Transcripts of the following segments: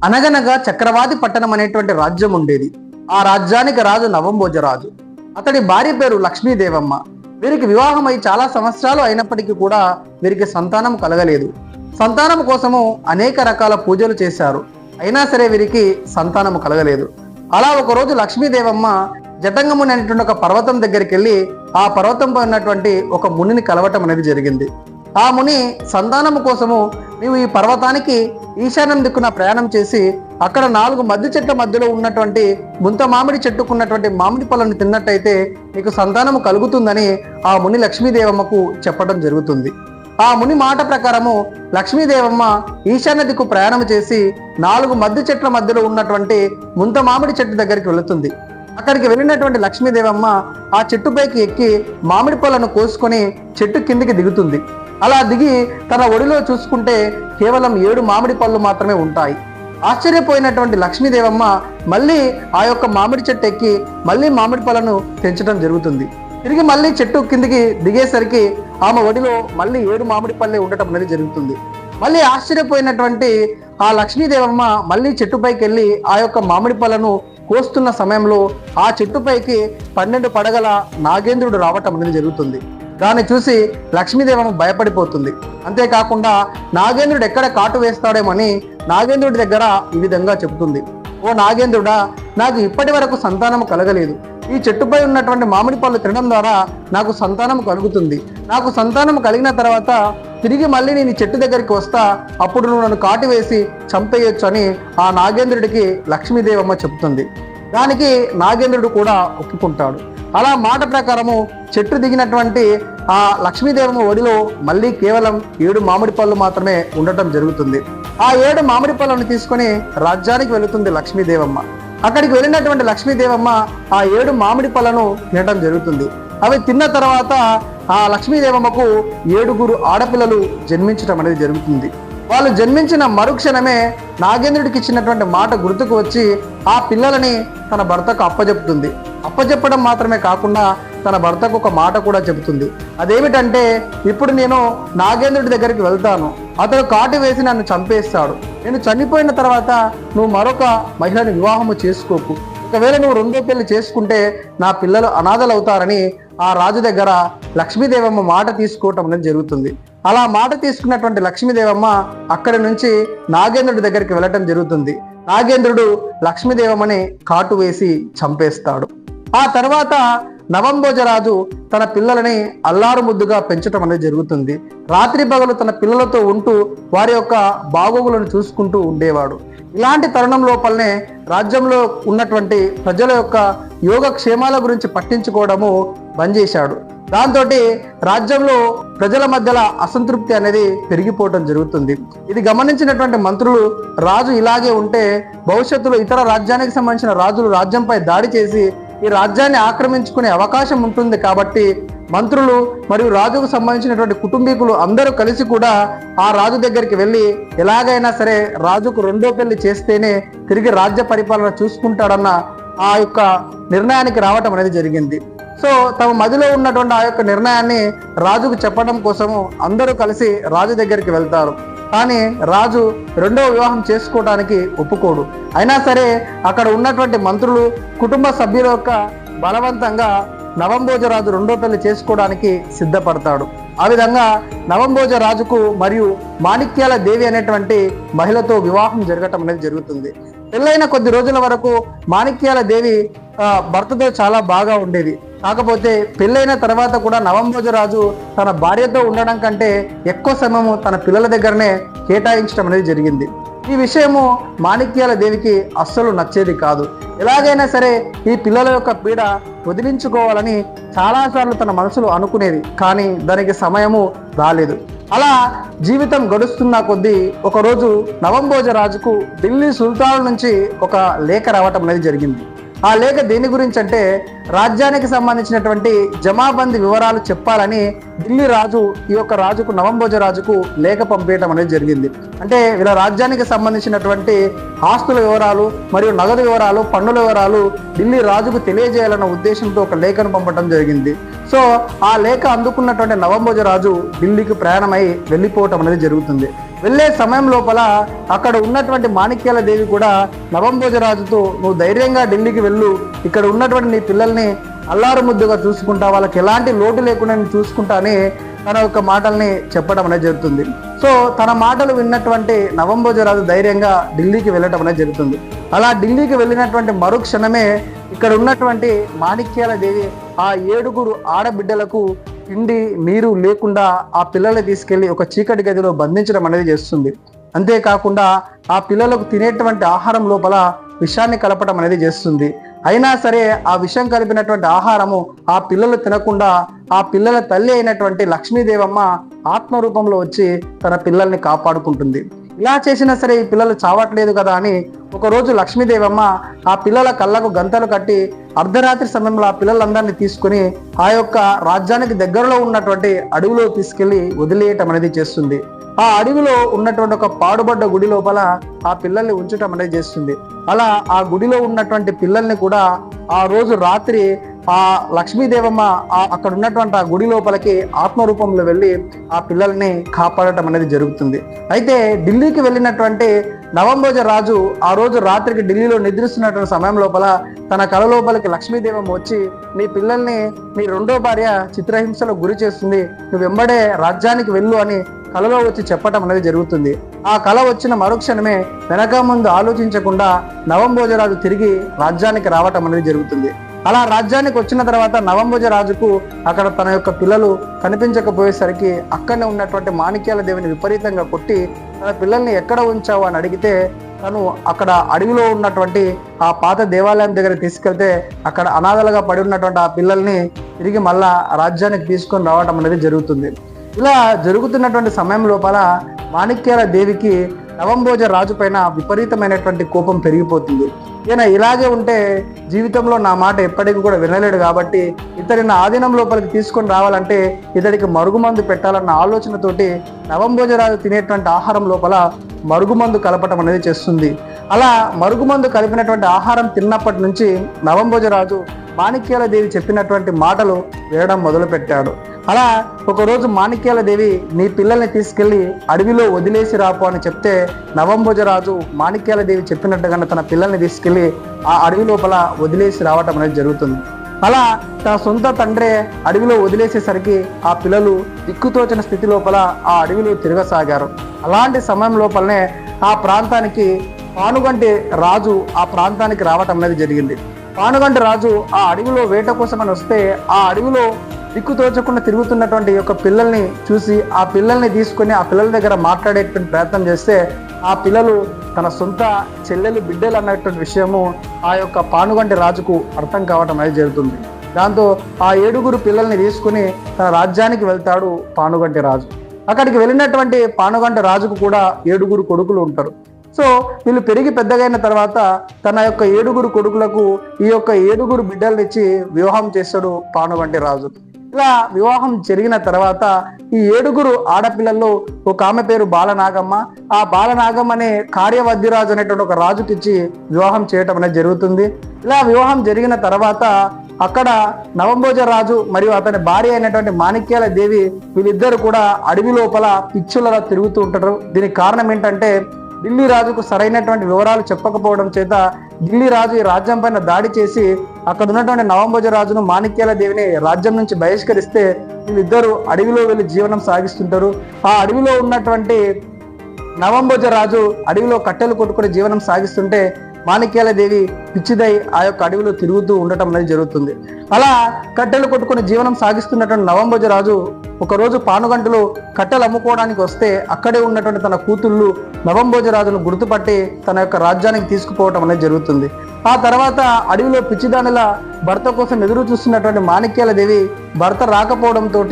అనగనగా చక్రవాది పట్టణం అనేటువంటి రాజ్యం ఉండేది. ఆ రాజ్యానికి రాజు నవంభోజరాజు. అతడి భార్య పేరు లక్ష్మీదేవమ్మ. వీరికి వివాహమై చాలా సంవత్సరాలు అయినప్పటికీ కూడా వీరికి సంతానం కలగలేదు. సంతానం కోసము అనేక రకాల పూజలు చేశారు, అయినా సరే వీరికి సంతానం కలగలేదు. అలా ఒకరోజు లక్ష్మీదేవమ్మ జటంగముని అనేటువంటి ఒక పర్వతం దగ్గరికి వెళ్ళి ఆ పర్వతంపై ఉన్నటువంటి ఒక మునిని కలవటం అనేది జరిగింది. ఆ ముని సంతానము కోసము నీవు ఈ పర్వతానికి ఈశాన్యం దిక్కున ప్రయాణం చేసి అక్కడ 4 మద్ది చెట్ల మధ్యలో ఉన్నటువంటి ముంత మామిడి చెట్టుకున్నటువంటి మామిడి పళ్ళను తిన్నట్టయితే నీకు సంతానము కలుగుతుందని ఆ ముని లక్ష్మీదేవమ్మకు చెప్పడం జరుగుతుంది. ఆ ముని మాట ప్రకారము లక్ష్మీదేవమ్మ ఈశాన్య దిక్కు ప్రయాణం చేసి 4 మద్ది చెట్ల మధ్యలో ఉన్నటువంటి ముంత మామిడి చెట్టు దగ్గరికి వెళుతుంది. అక్కడికి వెళ్ళినటువంటి లక్ష్మీదేవమ్మ ఆ చెట్టుపైకి ఎక్కి మామిడి పళ్ళను కోసుకొని చెట్టు కిందికి దిగుతుంది. అలా దిగి తన ఒడిలో చూసుకుంటే కేవలం 7 మామిడి పళ్ళు మాత్రమే ఉంటాయి. ఆశ్చర్యపోయినటువంటి లక్ష్మీదేవమ్మ మళ్ళీ ఆ యొక్క మామిడి చెట్టు ఎక్కి మళ్ళీ మామిడి పళ్ళను తెంచడం జరుగుతుంది. తిరిగి మళ్ళీ చెట్టు కిందికి దిగేసరికి ఆమె ఒడిలో మళ్ళీ 7 మామిడి పళ్ళే ఉండటం అనేది జరుగుతుంది. మళ్ళీ ఆశ్చర్యపోయినటువంటి ఆ లక్ష్మీదేవమ్మ మళ్ళీ చెట్టుపైకి వెళ్ళి ఆ యొక్క మామిడి పళ్ళను కోస్తున్న సమయంలో ఆ చెట్టుపైకి 12 పడగల నాగేంద్రుడు రావటం అనేది జరుగుతుంది. దాన్ని చూసి లక్ష్మీదేవమ్మ భయపడిపోతుంది. అంతేకాకుండా నాగేంద్రుడు ఎక్కడ కాటు వేస్తాడేమని నాగేంద్రుడి దగ్గర ఈ విధంగా చెబుతుంది. ఓ నాగేంద్రుడా, నాకు ఇప్పటి వరకు సంతానం కలగలేదు. ఈ చెట్టుపై ఉన్నటువంటి మామిడి పళ్ళు తినడం ద్వారా నాకు సంతానం కలుగుతుంది. నాకు సంతానం కలిగిన తర్వాత తిరిగి మళ్ళీ నేను ఈ చెట్టు దగ్గరికి వస్తా, అప్పుడు నువ్వు నన్ను కాటు వేసి చంపేయొచ్చు అని ఆ నాగేంద్రుడికి లక్ష్మీదేవమ్మ చెబుతుంది. దానికి నాగేంద్రుడు కూడా ఒప్పుకుంటాడు. అలా మాట ప్రకారము చెట్టు దిగినటువంటి ఆ లక్ష్మీదేవమ్మ ఒడిలో మళ్ళీ కేవలం 7 మామిడి పళ్ళు మాత్రమే ఉండటం జరుగుతుంది. ఆ 7 మామిడి పళ్ళను తీసుకొని రాజ్యానికి వెళుతుంది లక్ష్మీదేవమ్మ. అక్కడికి వెళ్ళినటువంటి లక్ష్మీదేవమ్మ ఆ 7 మామిడి పళ్ళను తినడం జరుగుతుంది. అవి తిన్న తర్వాత ఆ లక్ష్మీదేవమ్మకు 7 ఆడపిల్లలు జన్మించడం అనేది జరుగుతుంది. వాళ్ళు జన్మించిన మరుక్షణమే నాగేంద్రుడికి ఇచ్చినటువంటి మాట గుర్తుకు వచ్చి ఆ పిల్లలని తన భర్తకు అప్పచెప్తుంది. అప్పచెప్పడం మాత్రమే కాకుండా తన భర్తకు ఒక మాట కూడా చెబుతుంది. అదేమిటంటే, ఇప్పుడు నేను నాగేంద్రుడి దగ్గరికి వెళ్తాను, అతడు కాటు వేసి నన్ను చంపేస్తాడు. నేను చనిపోయిన తర్వాత నువ్వు మరొక మహిళని వివాహము చేసుకోకు. ఒకవేళ నువ్వు 2వ పెళ్లి చేసుకుంటే నా పిల్లలు అనాథలు అవుతారని ఆ రాజు దగ్గర లక్ష్మీదేవమ్మ మాట తీసుకోవటం అనేది జరుగుతుంది. అలా మాట తీసుకున్నటువంటి లక్ష్మీదేవమ్మ అక్కడి నుంచి నాగేంద్రుడి దగ్గరికి వెళ్ళటం జరుగుతుంది. నాగేంద్రుడు లక్ష్మీదేవమ్మని కాటు వేసి చంపేస్తాడు. ఆ తర్వాత నవంభోజరాజు తన పిల్లలని అల్లారు ముద్దుగా పెంచడం అనేది జరుగుతుంది. రాత్రి పగలు తన పిల్లలతో ఉంటూ వారి యొక్క బాగోగులను చూసుకుంటూ ఉండేవాడు. ఇలాంటి తరుణం లోపలనే రాజ్యంలో ఉన్నటువంటి ప్రజల యొక్క యోగక్షేమాల గురించి పట్టించుకోవడము బంద్ చేశాడు. దాంతో రాజ్యంలో ప్రజల మధ్యలో అసంతృప్తి అనేది పెరిగిపోవడం జరుగుతుంది. ఇది గమనించినటువంటి మంత్రులు రాజు ఇలాగే ఉంటే భవిష్యత్తులో ఇతర రాజ్యానికి సంబంధించిన రాజులు రాజ్యంపై దాడి చేసి ఈ రాజ్యాన్ని ఆక్రమించుకునే అవకాశం ఉంటుంది కాబట్టి మంత్రులు మరియు రాజుకు సంబంధించినటువంటి కుటుంబీకులు అందరూ కలిసి కూడా ఆ రాజు దగ్గరికి వెళ్ళి ఎలాగైనా సరే రాజుకు 2వ పెళ్లి చేస్తేనే తిరిగి రాజ్య పరిపాలన చూసుకుంటాడన్న ఆ యొక్క నిర్ణయానికి రావటం అనేది జరిగింది. సో తమ మదిలో ఉన్నటువంటి ఆ యొక్క నిర్ణయాన్ని రాజుకు చెప్పడం కోసము అందరూ కలిసి రాజు దగ్గరికి వెళ్తారు. కానీ రాజు 2వ వివాహం చేసుకోవడానికి ఒప్పుకోడు. అయినా సరే అక్కడ ఉన్నటువంటి మంత్రులు కుటుంబ సభ్యుల యొక్క బలవంతంగా నవంభోజరాజు 2వ పెళ్లి చేసుకోవడానికి సిద్ధపడతాడు. ఆ విధంగా నవంభోజరాజుకు మరియు మాణిక్యాల దేవి అనేటువంటి మహిళతో వివాహం జరగటం అనేది జరుగుతుంది. పెళ్ళైన కొద్ది రోజుల వరకు మాణిక్యాల దేవి భర్తతో చాలా బాగా ఉండేది. కాకపోతే పెళ్ళైన తర్వాత కూడా నవంభోజరాజు తన భార్యతో ఉండడం కంటే ఎక్కువ సమయము తన పిల్లల దగ్గరనే కేటాయించడం అనేది జరిగింది. ఈ విషయము మాణిక్యాల దేవికి అస్సలు నచ్చేది కాదు. ఎలాగైనా సరే ఈ పిల్లల యొక్క పీడ వదిలించుకోవాలని చాలాసార్లు తన మనసులో అనుకునేది, కానీ దానికి సమయము రాలేదు. అలా జీవితం గడుస్తున్న కొద్దీ ఒకరోజు నవంభోజరాజుకు ఢిల్లీ సుల్తాన్ నుంచి ఒక లేఖ రావటం అనేది జరిగింది. ఆ లేఖ దేని గురించి అంటే, రాజ్యానికి సంబంధించినటువంటి జమాబందీ వివరాలు చెప్పాలని ఢిల్లీ రాజు ఈ యొక్క రాజుకు నవంభోజరాజుకు లేఖ పంపేయటం అనేది జరిగింది. అంటే వీళ్ళ రాజ్యానికి సంబంధించినటువంటి ఆస్తుల వివరాలు మరియు నగదు వివరాలు, పన్నుల వివరాలు ఢిల్లీ రాజుకు తెలియజేయాలన్న ఉద్దేశంతో ఒక లేఖను పంపడం జరిగింది. సో ఆ లేఖ అందుకున్నటువంటి నవంభోజరాజు ఢిల్లీకి ప్రయాణమై వెళ్ళిపోవటం అనేది జరుగుతుంది. వెళ్ళే సమయం లోపల అక్కడ ఉన్నటువంటి మాణిక్యాల దేవి కూడా నవంభోజరాజుతో, నువ్వు ధైర్యంగా ఢిల్లీకి వెళ్ళు, ఇక్కడ ఉన్నటువంటి నీ పిల్లల్ని అల్లారు ముద్దుగా చూసుకుంటా, వాళ్ళకి ఎలాంటి లోటు లేకుండా నేను చూసుకుంటా అని తన యొక్క మాటల్ని చెప్పడం అనేది జరుగుతుంది. సో తన మాటలు విన్నటువంటి నవంభోజరాజు ధైర్యంగా ఢిల్లీకి వెళ్ళటం అనేది జరుగుతుంది. అలా ఢిల్లీకి వెళ్ళినటువంటి మరుక్షణమే ఇక్కడ ఉన్నటువంటి మాణిక్యాల దేవి ఆ 7 ఆడబిడ్డలకు తిండి నీరు లేకుండా ఆ పిల్లల్ని తీసుకెళ్లి ఒక చీకటి గదిలో బంధించడం అనేది చేస్తుంది. అంతేకాకుండా ఆ పిల్లలకు తినేటువంటి ఆహారం లోపల విషాన్ని కలపడం అనేది చేస్తుంది. అయినా సరే ఆ విషం కలిపినటువంటి ఆహారము ఆ పిల్లలు తినకుండా ఆ పిల్లల తల్లి అయినటువంటి లక్ష్మీదేవమ్మ ఆత్మరూపంలో వచ్చి తన పిల్లల్ని కాపాడుకుంటుంది. ఇలా చేసినా సరే ఈ పిల్లలు చావట్లేదు కదా అని ఒకరోజు లక్ష్మీదేవమ్మ ఆ పిల్లల కళ్ళకు గంతలు కట్టి అర్ధరాత్రి సమయంలో ఆ పిల్లలందరినీ తీసుకుని ఆ యొక్క రాజ్యానికి దగ్గరలో ఉన్నటువంటి అడవిలో తీసుకెళ్లి వదిలేయటం అనేది చేస్తుంది. ఆ అడవిలో ఉన్నటువంటి ఒక పాడుబడ్డ గుడి లోపల ఆ పిల్లల్ని ఉంచటం అనేది చేస్తుంది. అలా ఆ గుడిలో ఉన్నటువంటి పిల్లల్ని కూడా ఆ రోజు రాత్రి ఆ లక్ష్మీదేవమ్మ అక్కడ ఉన్నటువంటి ఆ గుడి లోపలికి ఆత్మరూపంలో వెళ్ళి ఆ పిల్లల్ని కాపాడటం అనేది జరుగుతుంది. అయితే ఢిల్లీకి వెళ్ళినటువంటి నవంభోజరాజు ఆ రోజు రాత్రికి ఢిల్లీలో నిద్రిస్తున్నటువంటి సమయం లోపల తన కల లోపలికి లక్ష్మీదేవమ్మ వచ్చి, నీ పిల్లల్ని నీ 2వ భార్య చిత్రహింసలకు గురి చేస్తుంది, నువ్వు వెంబడే రాజ్యానికి వెళ్ళు అని కలలో వచ్చి చెప్పటం అనేది జరుగుతుంది. ఆ కల వచ్చిన మరుక్షణమే వెనక ముందు ఆలోచించకుండా నవంభోజరాజు తిరిగి రాజ్యానికి రావటం అనేది జరుగుతుంది. అలా రాజ్యానికి వచ్చిన తర్వాత నవంభోజరాజుకు అక్కడ తన యొక్క పిల్లలు కనిపించకపోయేసరికి అక్కడనే ఉన్నటువంటి మాణిక్యాల దేవిని విపరీతంగా కొట్టి తన పిల్లల్ని ఎక్కడ ఉంచావు అని అడిగితే తను అక్కడ అడవిలో ఉన్నటువంటి ఆ పాత దేవాలయం దగ్గర తీసుకెళ్తే అక్కడ అనాథలుగా పడి ఉన్నటువంటి ఆ పిల్లల్ని తిరిగి మళ్ళా రాజ్యానికి తీసుకొని రావడం అనేది జరుగుతుంది. ఇలా జరుగుతున్నటువంటి సమయం లోపల మాణిక్యాల దేవికి నవంభోజరాజు పైన విపరీతమైనటువంటి కోపం పెరిగిపోతుంది. ఈయన ఇలాగే ఉంటే జీవితంలో నా మాట ఎప్పటికీ కూడా వినలేడు కాబట్టి ఇతడిని ఆధీనం లోపలికి తీసుకొని రావాలంటే ఇతడికి మరుగుమందు పెట్టాలన్న ఆలోచనతోటి నవంభోజరాజు తినేటువంటి ఆహారం లోపల మరుగుమందు కలపటం అనేది చేస్తుంది. అలా మరుగుమందు కలిపినటువంటి ఆహారం తిన్నప్పటి నుంచి నవంభోజరాజు మాణిక్యాల దేవి చెప్పినటువంటి మాటలు వినడం మొదలుపెట్టాడు. అలా ఒకరోజు మాణిక్యాల దేవి నీ పిల్లల్ని తీసుకెళ్లి అడవిలో వదిలేసి రాపు అని చెప్తే నవంభోజరాజు మాణిక్యాల దేవి చెప్పినట్టుగానే తన పిల్లల్ని తీసుకెళ్లి ఆ అడవి లోపల వదిలేసి రావటం అనేది జరుగుతుంది. అలా తన సొంత తండ్రే అడవిలో వదిలేసేసరికి ఆ పిల్లలు దిక్కుతోచిన స్థితి లోపల ఆ అడవిలో తిరగసాగారు. అలాంటి సమయం లోపలనే ఆ ప్రాంతానికి పానుగంటి రాజు ఆ ప్రాంతానికి రావటం అనేది జరిగింది. పానుగంటి రాజు ఆ అడవిలో వేట కోసమని వస్తే ఆ అడవిలో దిక్కుతోచకుండా తిరుగుతున్నటువంటి యొక్క పిల్లల్ని చూసి ఆ పిల్లల్ని తీసుకొని ఆ పిల్లల దగ్గర మాట్లాడేటువంటి ప్రయత్నం చేస్తే ఆ పిల్లలు తన సొంత చెల్లెలు బిడ్డలు అన్నటువంటి విషయము ఆ యొక్క పానుగంటి రాజుకు అర్థం కావటం అనేది జరుగుతుంది. దాంతో ఆ 7 పిల్లల్ని తీసుకుని తన రాజ్యానికి వెళ్తాడు పానుగంటి రాజు. అక్కడికి వెళ్ళినటువంటి పానుగంటి రాజుకు కూడా 7 కొడుకులు ఉంటారు. సో వీళ్ళు పెరిగి పెద్దగైన తర్వాత తన యొక్క 7 కొడుకులకు ఈ యొక్క 7 బిడ్డలనిచ్చి వివాహం చేస్తాడు పానుగంటి రాజు. ఇలా వివాహం జరిగిన తర్వాత ఈ 7 ఆడపిల్లల్లో ఒక ఆమె పేరు బాలనాగమ్మ. ఆ బాలనాగమ్మ అనే కార్యవద్యరాజు అనేటువంటి ఒక రాజుకిచ్చి వివాహం చేయటం అనేది జరుగుతుంది. ఇలా వివాహం జరిగిన తర్వాత అక్కడ నవంభోజరాజు మరియు అతని భార్య అయినటువంటి మాణిక్యాల దేవి వీళ్ళిద్దరు కూడా అడవి లోపల పిచ్చులలా తిరుగుతూ ఉంటారు. దీనికి కారణం ఏంటంటే ఢిల్లీ రాజుకు సరైనటువంటి వివరాలు చెప్పకపోవడం చేత ఢిల్లీ రాజు ఈ రాజ్యం పైన దాడి చేసి అక్కడ ఉన్నటువంటి నవంభోజరాజును మాణిక్యాల దేవిని రాజ్యం నుంచి బహిష్కరిస్తే వీళ్ళిద్దరూ అడవిలో వెళ్ళి జీవనం సాగిస్తుంటారు. ఆ అడవిలో ఉన్నటువంటి నవంభోజరాజు అడవిలో కట్టెలు కొట్టుకుని జీవనం సాగిస్తుంటే మాణిక్యాల దేవి పిచ్చిదై ఆ యొక్క అడవిలో తిరుగుతూ ఉండటం అనేది జరుగుతుంది. అలా కట్టెలు కొట్టుకుని జీవనం సాగిస్తున్నటువంటి నవంభోజరాజు ఒకరోజు పానుగంటలో కట్టెలు అమ్ముకోవడానికి వస్తే అక్కడే ఉన్నటువంటి తన కూతుళ్ళు నవంభోజరాజును గుర్తుపట్టి తన యొక్క రాజ్యానికి తీసుకుపోవటం అనేది జరుగుతుంది. ఆ తర్వాత అడవిలో పిచ్చిదానిలా భర్త కోసం ఎదురు చూస్తున్నటువంటి మాణిక్యాల దేవి భర్త రాకపోవడంతో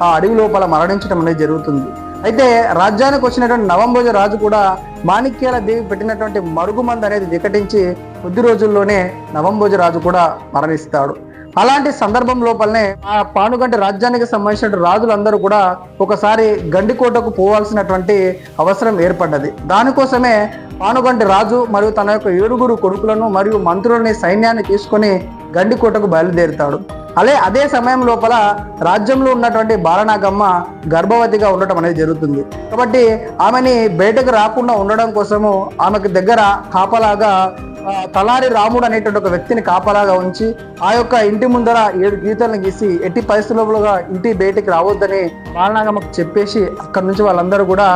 ఆ అడవి లోపల మరణించడం అనేది జరుగుతుంది. అయితే రాజ్యానికి వచ్చినటువంటి నవంభోజరాజు కూడా మాణిక్యాల దేవి పెట్టినటువంటి మరుగుమందు అనేది వికటించి కొద్ది రోజుల్లోనే నవంభోజరాజు కూడా మరణిస్తాడు. అలాంటి సందర్భం లోపలనే ఆ పానుగంటి రాజ్యానికి సంబంధించిన రాజులందరూ కూడా ఒకసారి గండికోటకు పోవాల్సినటువంటి అవసరం ఏర్పడ్డది. దానికోసమే పానుగంటి రాజు మరియు తన యొక్క 7 కొడుకులను మరియు మంత్రులని సైన్యాన్ని తీసుకొని గండికోటకు బయలుదేరుతాడు. అదే సమయం లోపల రాజ్యంలో ఉన్నటువంటి బాలనాగమ్మ గర్భవతిగా ఉండటం అనేది జరుగుతుంది. కాబట్టి ఆమెని బయటకు రాకుండా ఉండడం కోసము ఆమెకు దగ్గర కాపలాగా తలారి రాముడు అనేటువంటి ఒక వ్యక్తిని కాపలాగా ఉంచి ఆ యొక్క ఇంటి ముందర 7 గీతలను గీసి ఎట్టి పరిస్థితులుగా ఇంటి బయటికి రావద్దని బాలనాగమ్మకు చెప్పేసి అక్కడి నుంచి వాళ్ళందరూ కూడా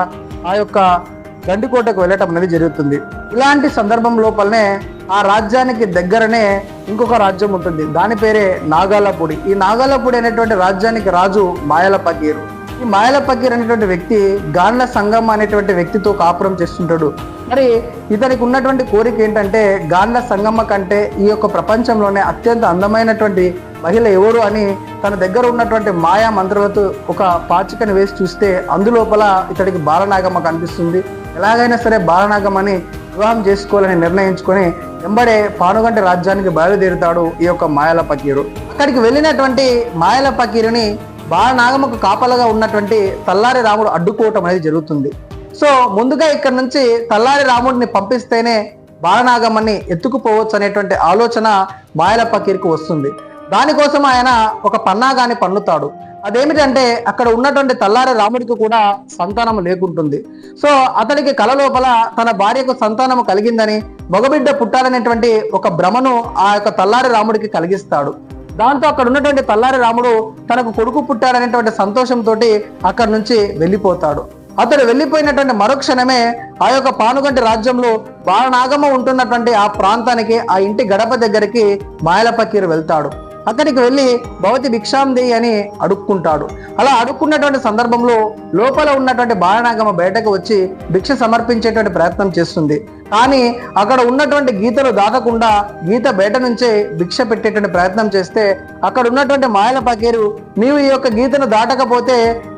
ఆ యొక్క గండికోటకు వెళ్ళటం అనేది జరుగుతుంది. ఇలాంటి సందర్భం లోపలనే ఆ రాజ్యానికి దగ్గరనే ఇంకొక రాజ్యం ఉంటుంది. దాని పేరే నాగాలపూడి. ఈ నాగాలపూడి అనేటువంటి రాజ్యానికి రాజు మాయల పకీరు. ఈ మాయల పకీర్ అనేటువంటి వ్యక్తి గాండ్ల సంగమ్మ అనేటువంటి వ్యక్తితో కాపురం చేస్తుంటాడు. మరి ఇతనికి ఉన్నటువంటి కోరిక ఏంటంటే గాండ్ల సంగమ్మ కంటే ఈ యొక్క ప్రపంచంలోనే అత్యంత అందమైనటువంటి మహిళ ఎవరు అని తన దగ్గర ఉన్నటువంటి మాయా మంత్రులతో ఒక పాచికను వేసి చూస్తే అందులోపల ఇతడికి బాలనాగమ్మ కనిపిస్తుంది. ఎలాగైనా సరే బాలనాగమ్మని వివాహం చేసుకోవాలని నిర్ణయించుకొని వెంబడే పానుగంటి రాజ్యానికి బయలుదేరుతాడు ఈ యొక్క మాయల పకీరు. అక్కడికి వెళ్ళినటువంటి మాయల పకీరుని బాలనాగమ్మకు కాపలగా ఉన్నటువంటి తల్లారి రాముడు అడ్డుకోవటం అనేది జరుగుతుంది. సో ముందుగా ఇక్కడ నుంచి తల్లారి రాముడిని పంపిస్తేనే బాలనాగమ్మని ఎత్తుకుపోవచ్చు అనేటువంటి ఆలోచన మాయల పకీర్కి వస్తుంది. దానికోసం ఆయన ఒక పన్నాగాన్ని పన్నుతాడు. అదేమిటంటే అక్కడ ఉన్నటువంటి తల్లారి రాముడికి కూడా సంతానం లేకుంటుంది. సో అతడికి కల లోపల తన భార్యకు సంతానం కలిగిందని మగబిడ్డ పుట్టాలనేటువంటి ఒక భ్రమను ఆ యొక్క తల్లారి రాముడికి కలిగిస్తాడు. దాంతో అక్కడ ఉన్నటువంటి తల్లారి రాముడు తనకు కొడుకు పుట్టాడనేటువంటి సంతోషంతో అక్కడి నుంచి వెళ్ళిపోతాడు. అతడు వెళ్ళిపోయినటువంటి మరుక్షణమే ఆ యొక్క పానుగంటి రాజ్యంలో బాలనాగమ్మ ఉంటున్నటువంటి ఆ ప్రాంతానికి ఆ ఇంటి గడప దగ్గరికి మాయల పకీరు వెళ్తాడు. అక్కడికి వెళ్ళి భవతి భిక్షాందేయి అని అడుక్కుంటాడు. అలా అడుక్కున్నటువంటి సందర్భంలో లోపల ఉన్నటువంటి బాలనాగమ్మ బయటకు వచ్చి భిక్ష సమర్పించేటువంటి ప్రయత్నం చేస్తుంది. కానీ అక్కడ ఉన్నటువంటి గీతలు దాటకుండా గీత బయట నుంచే భిక్ష పెట్టేటువంటి ప్రయత్నం చేస్తే అక్కడ ఉన్నటువంటి మాయల పకీరు నీవు ఈ యొక్క గీతను దాటకపోతే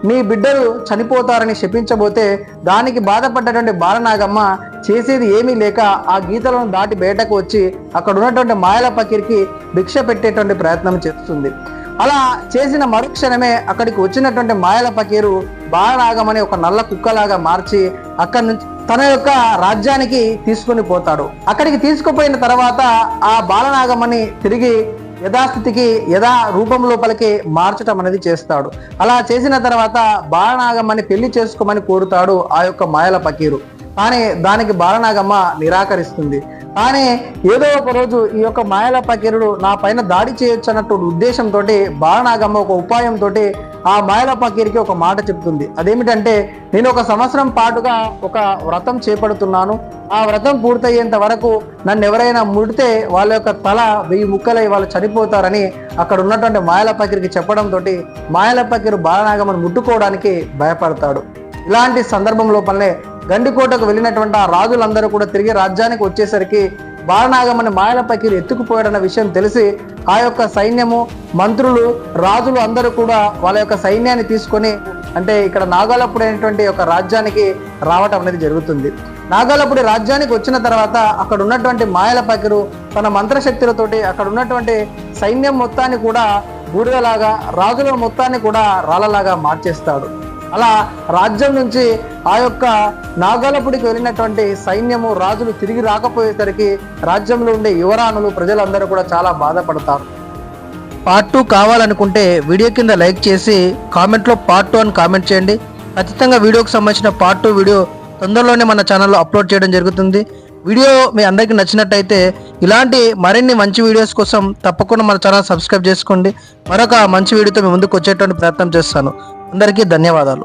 నీ బిడ్డలు చనిపోతారని శపించబోతే దానికి బాధపడ్డటువంటి బాలనాగమ్మ చేసేది ఏమీ లేక ఆ గీతలను దాటి బయటకు వచ్చి అక్కడ ఉన్నటువంటి మాయల పకీర్కి భిక్ష పెట్టేటువంటి ప్రయత్నం చేస్తుంది. అలా చేసిన మరుక్షణమే అక్కడికి వచ్చినటువంటి మాయల పకీరు బాలనాగమని ఒక నల్ల కుక్కలాగా మార్చి అక్కడి నుంచి తన యొక్క రాజ్యానికి తీసుకుని పోతాడు. అక్కడికి తీసుకుపోయిన తర్వాత ఆ బాలనాగమని తిరిగి యథాస్థితికి రూపం లోపలికి మార్చటం అనేది చేస్తాడు. అలా చేసిన తర్వాత బాలనాగమ్మని పెళ్లి చేసుకోమని కోరుతాడు ఆ యొక్క మాయల పకీరు. కానీ దానికి బాలనాగమ్మ నిరాకరిస్తుంది. కానీ ఏదో ఒక రోజు ఈ యొక్క మాయల పకీరుడు నా పైన దాడి చేయొచ్చు అన్నట్టు ఉద్దేశంతో బాలనాగమ్మ ఒక ఉపాయంతో ఆ మాయల పకీర్కి ఒక మాట చెప్తుంది. అదేమిటంటే నేను 1 సంవత్సరం పాటుగా ఒక వ్రతం చేపడుతున్నాను. ఆ వ్రతం పూర్తయ్యేంత వరకు నన్ను ఎవరైనా ముడితే వాళ్ళ యొక్క తల 1000 ముక్కలై వాళ్ళు చనిపోతారని అక్కడ ఉన్నటువంటి మాయల పకీర్కి చెప్పడంతో మాయల పకీరు బాలనాగమ్మను ముట్టుకోవడానికి భయపడతాడు. ఇలాంటి సందర్భం లోపలనే గండికోటకు వెళ్ళినటువంటి ఆ రాజులందరూ కూడా తిరిగి రాజ్యానికి వచ్చేసరికి బాలనాగమ్మని మాయల పకీరు ఎత్తుకుపోయాడన్న విషయం తెలిసి ఆ యొక్క సైన్యము మంత్రులు రాజులు అందరూ కూడా వాళ్ళ యొక్క సైన్యాన్ని తీసుకొని అంటే ఇక్కడ నాగాలపూడి అనేటువంటి ఒక రాజ్యానికి రావటం అనేది జరుగుతుంది. నాగాలపూడి రాజ్యానికి వచ్చిన తర్వాత అక్కడ ఉన్నటువంటి మాయల పకీరు తన మంత్రశక్తులతోటి అక్కడ ఉన్నటువంటి సైన్యం మొత్తాన్ని కూడా బూడిదలాగా రాజుల మొత్తాన్ని కూడా రాళ్ళలాగా మార్చేస్తాడు. అలా రాజ్యం నుంచి ఆ యొక్క నాగాలపూడికి వెళ్ళినటువంటి సైన్యము రాజులు తిరిగి రాకపోయేసరికి రాజ్యంలో ఉండే యువరాణులు ప్రజలందరూ కూడా చాలా బాధపడతారు. పార్ట్ 2 కావాలనుకుంటే వీడియో కింద లైక్ చేసి కామెంట్లో పార్ట్ 2 అని కామెంట్ చేయండి. ఖచ్చితంగా వీడియోకి సంబంధించిన పార్ట్ 2 వీడియో తొందరలోనే మన ఛానల్లో అప్లోడ్ చేయడం జరుగుతుంది. వీడియో మీ అందరికీ నచ్చినట్టయితే ఇలాంటి మరిన్ని మంచి వీడియోస్ కోసం తప్పకుండా మన ఛానల్ సబ్స్క్రైబ్ చేసుకోండి. మరొక మంచి వీడియోతో మీ ముందుకు వచ్చేటువంటి ప్రయత్నం చేస్తాను. అందరికీ ధన్యవాదాలు.